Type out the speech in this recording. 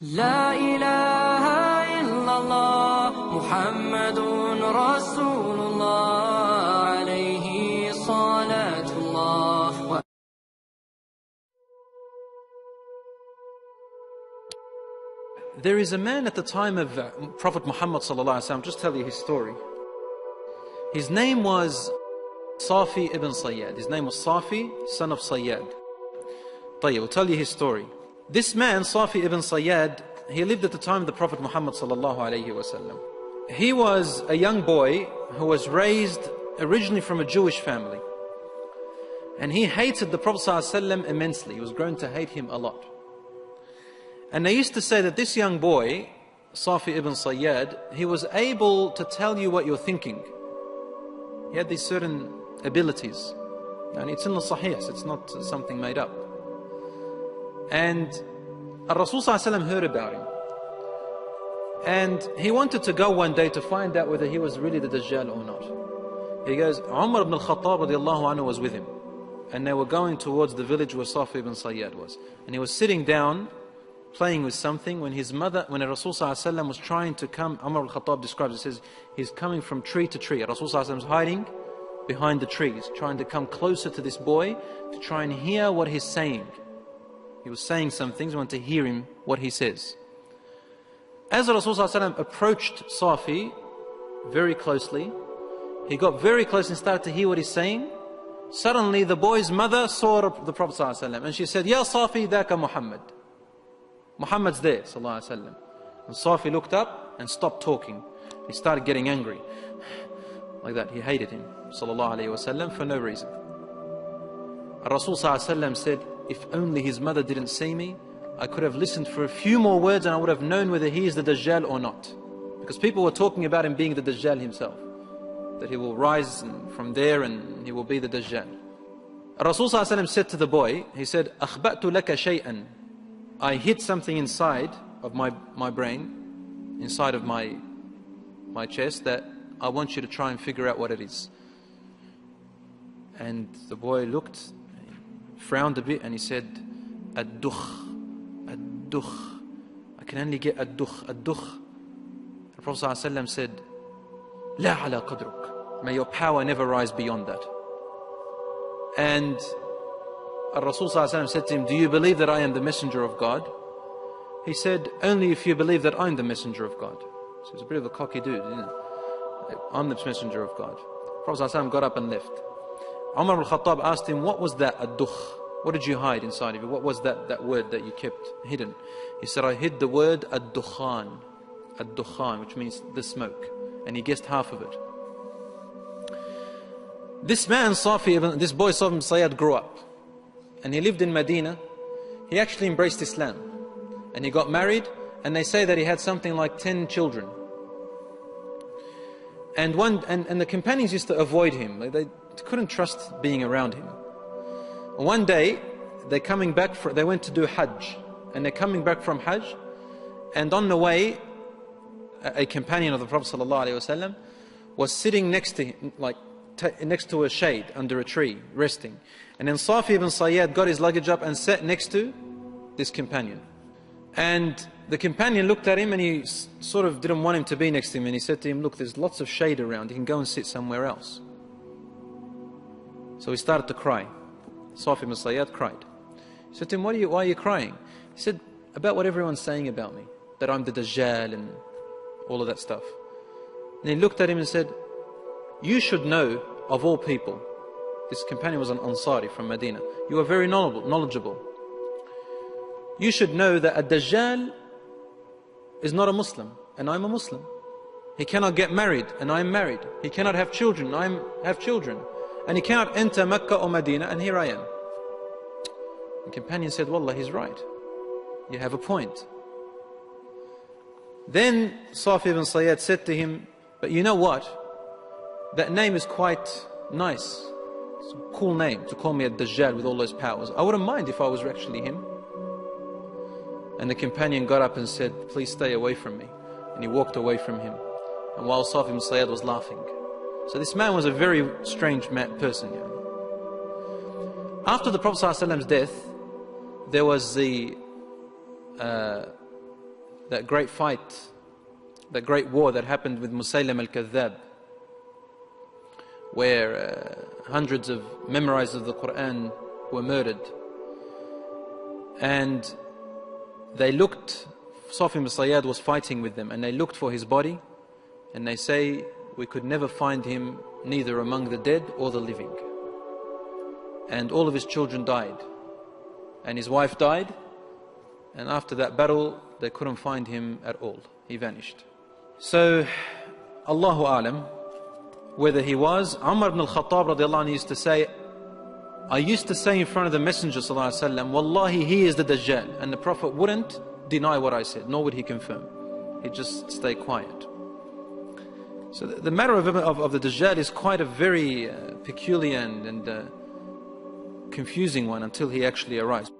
لا إله إلا الله محمد رسول الله عليه صلاة الله. There is a man at the time of Prophet Muhammad sallallahu alaihi wasallam. Just tell you his story. His name was Safi ibn Sayyad. His name was Safi, son of Sayyad. طيب, we'll tell you his story. This man, Safi ibn Sayyad, he lived at the time of the Prophet Muhammad sallallahu alaihi wasallam. He was a young boy who was raised originally from a Jewish family. And he hated the Prophet sallallahu alaihi wasallam immensely. He was grown to hate him a lot. And they used to say that this young boy, Safi ibn Sayyad, he was able to tell you what you're thinking. He had these certain abilities. And it's in the sahih, it's not something made up. And Rasul heard about him. And he wanted to go one day to find out whether he was really the Dajjal or not. He goes, Umar ibn al-Khattab radiallahu anhu was with him. And they were going towards the village where Safi ibn Sayyad was. And he was sitting down, playing with something, when his mother, when Rasul was trying to come, Umar al-Khattab describes, he says, he's coming from tree to tree. Rasul was hiding behind the trees, trying to come closer to this boy to try and hear what he's saying. He was saying some things, we want to hear him, what he says. As Rasulullah approached Safi very closely, he got very close and started to hear what he's saying. Suddenly the boy's mother saw the Prophet ﷺ, and she said, Ya Safi, dhaka Muhammad. Muhammad's there, sallallahu alaihi wasallam. And Safi looked up and stopped talking. He started getting angry. Like that, he hated him, sallallahu alaihi wasallam, for no reason. Rasul ﷺ said, if only his mother didn't see me, I could have listened for a few more words and I would have known whether he is the Dajjal or not. Because people were talking about him being the Dajjal himself. That he will rise from there and he will be the Dajjal. Rasul ﷺ said to the boy, he said, أَخْبَأْتُ لَكَ شَيْئًا, I hid something inside of my brain, inside of my chest, that I want you to try and figure out what it is. And the boy looked, frowned a bit, and he said, Ad-dukh, ad-dukh. I can only get ad-dukh, ad-dukh. The Prophet ﷺ said, La ala qadruk. May your power never rise beyond that. And Rasul ﷺ said to him, do you believe that I am the messenger of God? He said, only if you believe that I'm the messenger of God. So he's a bit of a cocky dude, isn't it? I'm the messenger of God. Prophet ﷺ got up and left. Umar al-Khattab asked him, what was that ad-dukh? What did you hide inside of you? What was that word that you kept hidden? He said, I hid the word ad-dukhan. Ad-dukhan, which means the smoke. And he guessed half of it. This man, Safi, this boy Safi ibn Sayyad, grew up. And he lived in Medina. He actually embraced Islam. And he got married. And they say that he had something like 10 children. And the companions used to avoid him. They couldn't trust being around him. One day, they went to do Hajj. And they're coming back from Hajj. And on the way, a companion of the Prophet ﷺ was sitting next to him, next to a shade under a tree, resting. And then Safi ibn Sayyad got his luggage up and sat next to this companion. And the companion looked at him and he sort of didn't want him to be next to him. And he said to him, look, there's lots of shade around. You can go and sit somewhere else. So he started to cry. Safi ibn Sayyad cried. He said to him, why are you crying? He said, about what everyone's saying about me. That I'm the Dajjal and all of that stuff. And he looked at him and said, you should know, of all people, this companion was an Ansari from Medina, you are very knowledgeable. You should know that a Dajjal is not a Muslim, and I'm a Muslim. He cannot get married, and I'm married. He cannot have children, and I have children. And he cannot enter Mecca or Medina, and here I am. The companion said, Wallah, he's right. You have a point. Then Safi ibn Sayyad said to him, but you know what? That name is quite nice. It's a cool name to call me a Dajjal with all those powers. I wouldn't mind if I was actually him. And the companion got up and said, please stay away from me. And he walked away from him. And while Safi ibn Sayyad was laughing. So this man was a very strange person. After the Prophet ﷺ's death, there was the that great fight, that great war that happened with Musaylim al-Kadhab, where hundreds of memorizers of the Quran were murdered. And they looked, Safi ibn Sayyad was fighting with them, and they looked for his body, and they say, we could never find him neither among the dead or the living. And all of his children died, and his wife died, and after that battle they couldn't find him at all. He vanished. So Allahu A'lam whether he was. Umar ibn al-Khattab radiallahu anhu used to say, I used to say in front of the Messenger sallallahu alaihi wasallam, Wallahi, he is the Dajjal. And the Prophet wouldn't deny what I said, nor would he confirm. He'd just stay quiet. So the matter of the Dajjal is quite a very peculiar and confusing one until he actually arrives.